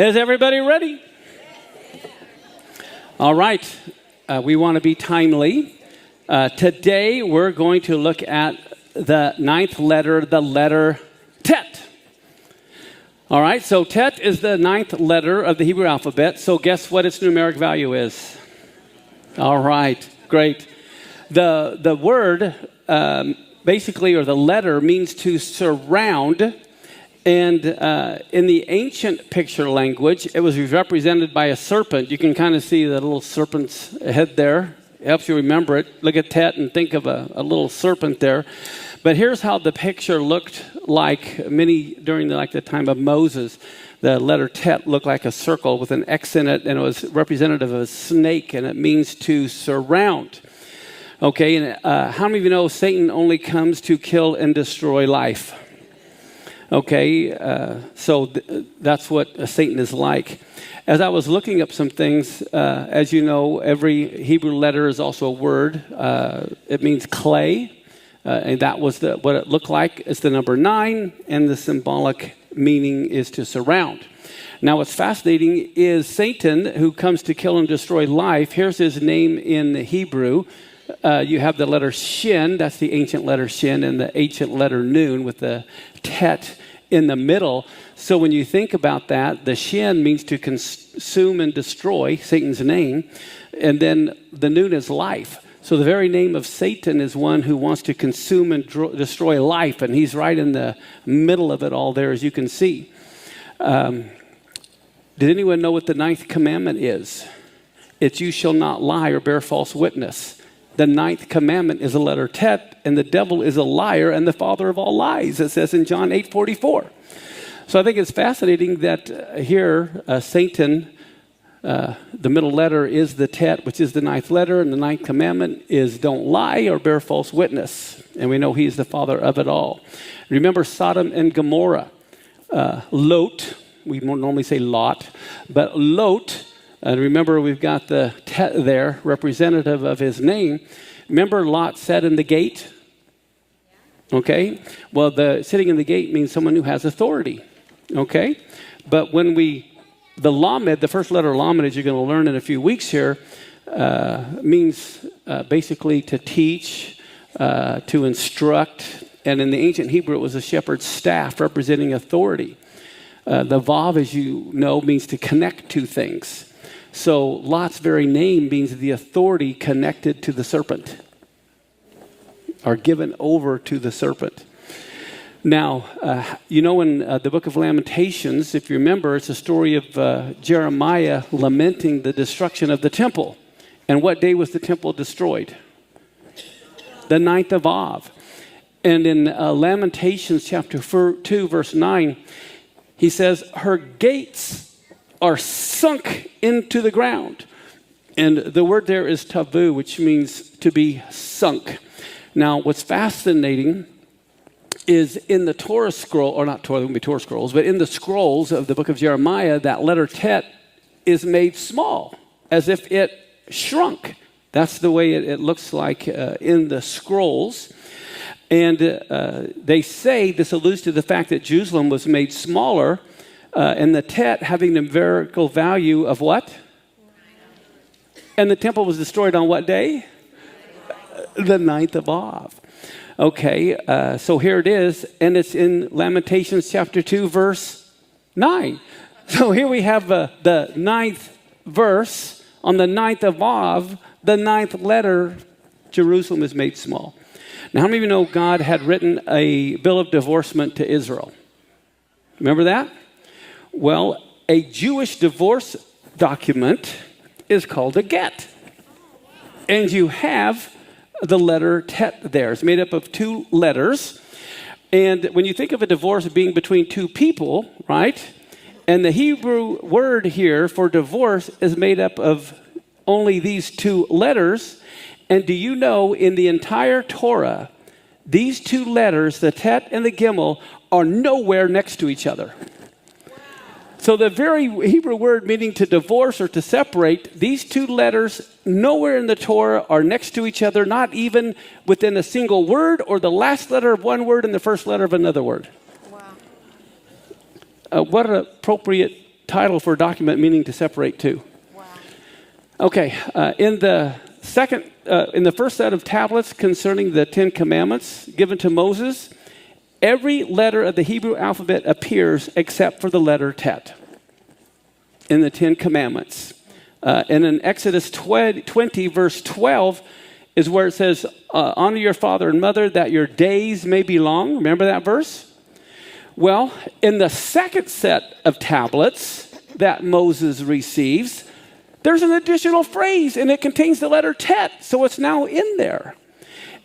Is everybody ready? All right. We want to be timely. Today, we're going to look at the ninth letter, the letter Tet. All right, so Tet is the ninth letter of the Hebrew alphabet. So guess what its numeric value is? All right, great. The word, basically, or the letter, means to surround. And in the ancient picture language, it was represented by a serpent. You can kind of see the little serpent's head there. It helps you remember it. Look at Tet and think of a little serpent there. But here's how the picture looked like during the time of Moses. The letter Tet looked like a circle with an X in it, and it was representative of a snake, and it means to surround. Okay, and how many of you know Satan only comes to kill and destroy life? Okay, so that's what Satan is like. As I was looking up some things, as you know, every Hebrew letter is also a word. It means clay, and that was what it looked like. It's the number 9, and the symbolic meaning is to surround. Now, what's fascinating is Satan, who comes to kill and destroy life. Here's his name in Hebrew. You have the letter Shin, that's the ancient letter Shin, and the ancient letter Nun with the Tet in the middle. So when you think about that, the Shin means to consume and destroy, Satan's name, and then the Nun is life. So the very name of Satan is one who wants to consume and destroy life, and he's right in the middle of it all there, as you can see. Did anyone know what the 9th commandment is? It's you shall not lie or bear false witness. The 9th commandment is the letter Tet, and the devil is a liar and the father of all lies, it says in John 8:44. So I think it's fascinating that here, Satan, the middle letter is the Tet, which is the 9th letter, and the 9th commandment is don't lie or bear false witness. And we know he's the father of it all. Remember Sodom and Gomorrah. Lot, we normally say Lot, but Lot, and remember, we've got the Tet there, representative of his name. Remember, Lot sat in the gate? Okay? Well, sitting in the gate means someone who has authority. Okay? But when the Lamed, the first letter Lamed, as you're going to learn in a few weeks here, means basically to teach, to instruct. And in the ancient Hebrew, it was a shepherd's staff representing authority. The Vav, as you know, means to connect to things. So Lot's very name means the authority connected to the serpent, or given over to the serpent. Now, in the book of Lamentations, if you remember, it's a story of Jeremiah lamenting the destruction of the temple. And what day was the temple destroyed? The 9th of Av. And in Lamentations chapter 2, verse 9, he says, her gates are sunk into the ground. And the word there is tavu, which means to be sunk. Now, what's fascinating is in the Torah scroll, or not Torah, there wouldn't be Torah scrolls, but in the scrolls of the book of Jeremiah, that letter Tet is made small, as if it shrunk. That's the way it looks like in the scrolls. And they say this alludes to the fact that Jerusalem was made smaller, and the Tet having the numerical value of what? And the temple was destroyed on what day? The 9th of Av. Okay, so here it is, and it's in Lamentations chapter 2, verse 9. So here we have the 9th verse. On the 9th of Av, the 9th letter, Jerusalem is made small. Now, how many of you know God had written a bill of divorcement to Israel? Remember that? Well, a Jewish divorce document is called a get. And you have the letter Tet there. It's made up of 2 letters. And when you think of a divorce being between 2 people, right? And the Hebrew word here for divorce is made up of only these 2 letters. And do you know in the entire Torah, these 2 letters, the Tet and the Gimel, are nowhere next to each other. So the very Hebrew word meaning to divorce or to separate, these 2 letters nowhere in the Torah are next to each other, not even within a single word or the last letter of one word and the first letter of another word. Wow. What an appropriate title for a document meaning to separate two. Wow. Okay, in the first set of tablets concerning the 10 Commandments given to Moses, every letter of the Hebrew alphabet appears except for the letter Tet in the 10 Commandments. And in Exodus 20, verse 12, is where it says, honor your father and mother that your days may be long. Remember that verse? Well, in the second set of tablets that Moses receives, there's an additional phrase, and it contains the letter Tet, so it's now in there.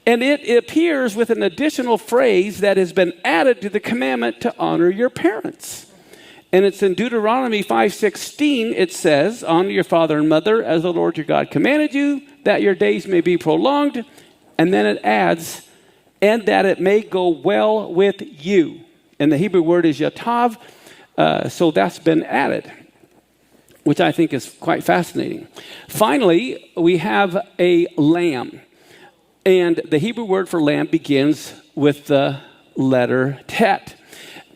And it appears with an additional phrase that has been added to the commandment to honor your parents. And it's in Deuteronomy 5:16, it says, honor your father and mother as the Lord your God commanded you, that your days may be prolonged. And then it adds, and that it may go well with you. And the Hebrew word is yatav, so that's been added, which I think is quite fascinating. Finally, we have a lamb. And the Hebrew word for lamb begins with the letter Tet.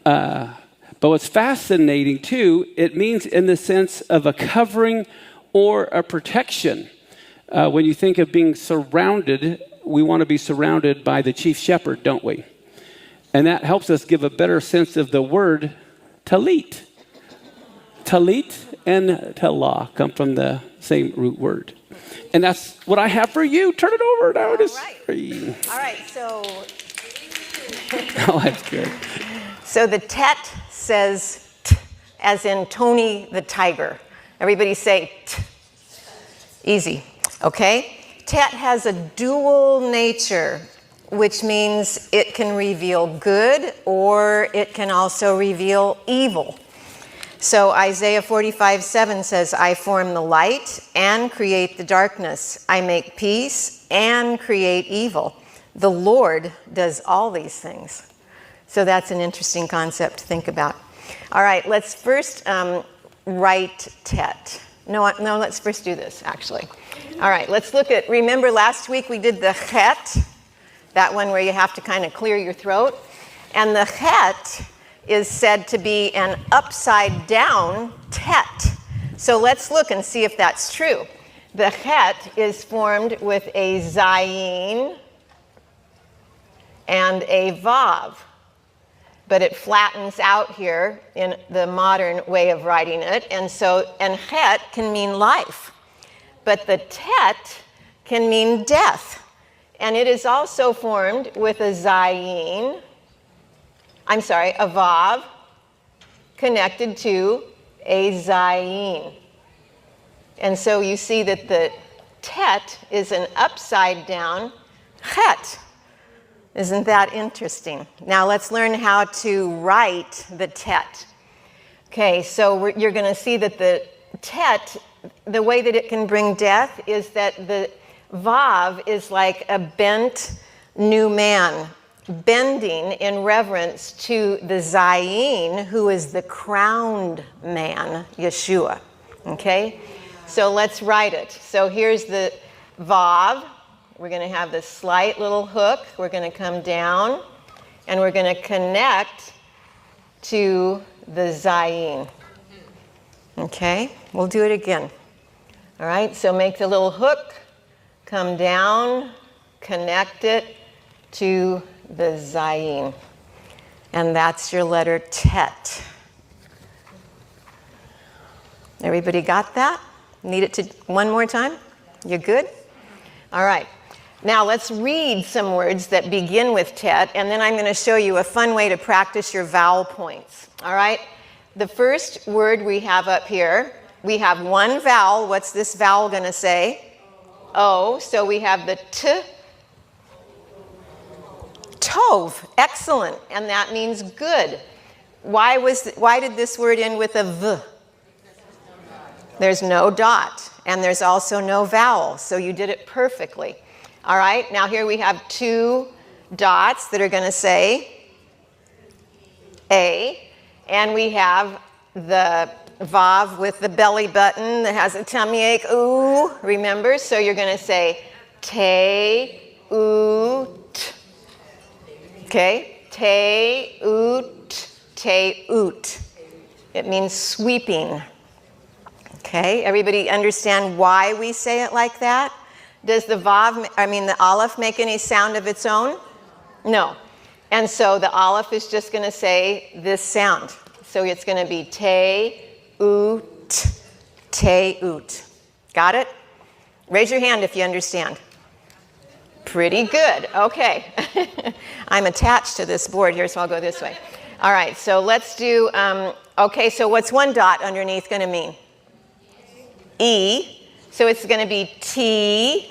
But what's fascinating, too, it means in the sense of a covering or a protection. When you think of being surrounded, we want to be surrounded by the chief shepherd, don't we? And that helps us give a better sense of the word talit. Talit and talah come from the same root word. And that's what I have for you. Turn it over now. All right, so... Oh, that's good. So the Tet says t, as in Tony the Tiger. Everybody say t. Easy, okay? Tet has a dual nature, which means it can reveal good or it can also reveal evil. So Isaiah 45:7 says, I form the light and create the darkness. I make peace and create evil. The Lord does all these things. So that's an interesting concept to think about. All right, let's first write Tet. No, let's first do this, actually. All right, let's look at, remember last week we did the Chet, that one where you have to kind of clear your throat. And the Chet is said to be an upside down Tet. So let's look and see if that's true. The Chet is formed with a Zayin and a Vav. But it flattens out here in the modern way of writing it. And Het can mean life. But the Tet can mean death. And it is also formed with a Vav connected to a Zayin. And so you see that the Tet is an upside down Het. Isn't that interesting? Now let's learn how to write the Tet. Okay, so you're going to see that the Tet, the way that it can bring death is that the Vav is like a bent new man, bending in reverence to the Zayin, who is the crowned man, Yeshua. Okay, so let's write it. So here's the Vav. We're going to have this slight little hook. We're going to come down, and we're going to connect to the Zayin. Okay? We'll do it again. All right? So make the little hook, come down, connect it to the Zayin. And that's your letter Tet. Everybody got that? Need it to one more time? You good? All right. Now let's read some words that begin with Tet, and then I'm going to show you a fun way to practice your vowel points. All right? The first word we have up here, we have one vowel. What's this vowel going to say? O. So we have the T. Tov. Excellent. And that means good. Why did this word end with a V? There's no dot. And there's also no vowel. So you did it perfectly. All right, now here we have two dots that are going to say A, and we have the Vav with the belly button that has a tummy ache, ooh, remember? So you're going to say Te, oot. Okay, Te, oot, Te, oot. It means sweeping. Okay, everybody understand why we say it like that? Does the aleph make any sound of its own? No. And so the aleph is just going to say this sound. So it's going to be te-ut, te-ut. Got it? Raise your hand if you understand. Pretty good. Okay. I'm attached to this board here, so I'll go this way. All right, so let's do, okay, so what's one dot underneath going to mean? E. So it's going to be T-vul.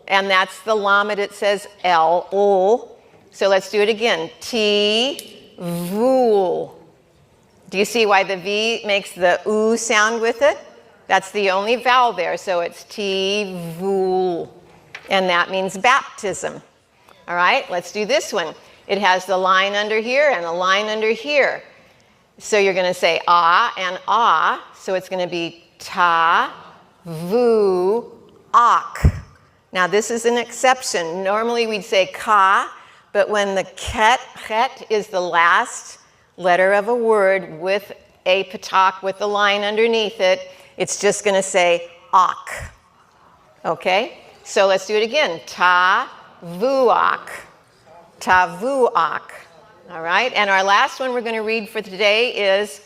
And that's the lamed, it says L-ul. So let's do it again. T-vul. Do you see why the V makes the U sound with it? That's the only vowel there, so it's T-vul. And that means baptism. All right, let's do this one. It has the line under here and a line under here. So you're going to say ah and ah. So it's going to be ta-vu-ak. Now this is an exception. Normally we'd say ka, but when the chet is the last letter of a word with a patak with the line underneath it, it's just going to say ak. Okay? So let's do it again. Ta-vu-ak. Ta-vu-ak. All right? And our last one we're going to read for today is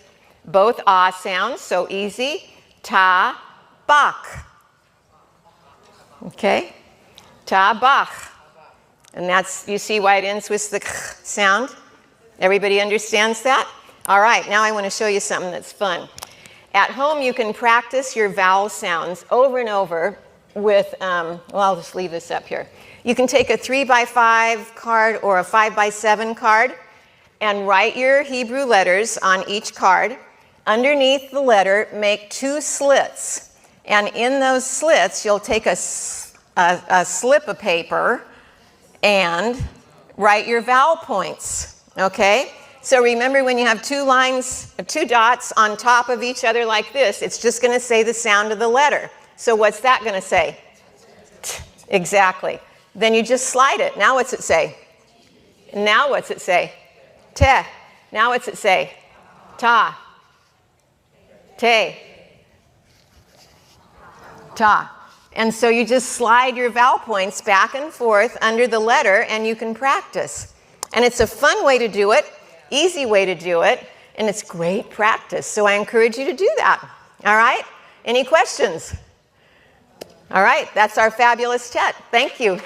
both ah sounds, so easy. Ta-bach. Okay? Ta-bach. And that's, you see why it ends with the k sound? Everybody understands that? All right, now I want to show you something that's fun. At home, you can practice your vowel sounds over and over with, well, I'll just leave this up here. You can take a 3x5 card or a 5x7 card and write your Hebrew letters on each card. Underneath the letter, make 2 slits. And in those slits, you'll take a slip of paper and write your vowel points, okay? So remember when you have 2 lines, 2 dots on top of each other like this, it's just going to say the sound of the letter. So what's that going to say? T. Exactly. Then you just slide it. Now what's it say? Now what's it say? Te. Now what's it say? Ta. Te. Ta. And so you just slide your vowel points back and forth under the letter and you can practice. And it's a fun way to do it, easy way to do it, and it's great practice. So I encourage you to do that. All right? Any questions? All right, that's our fabulous chat. Thank you.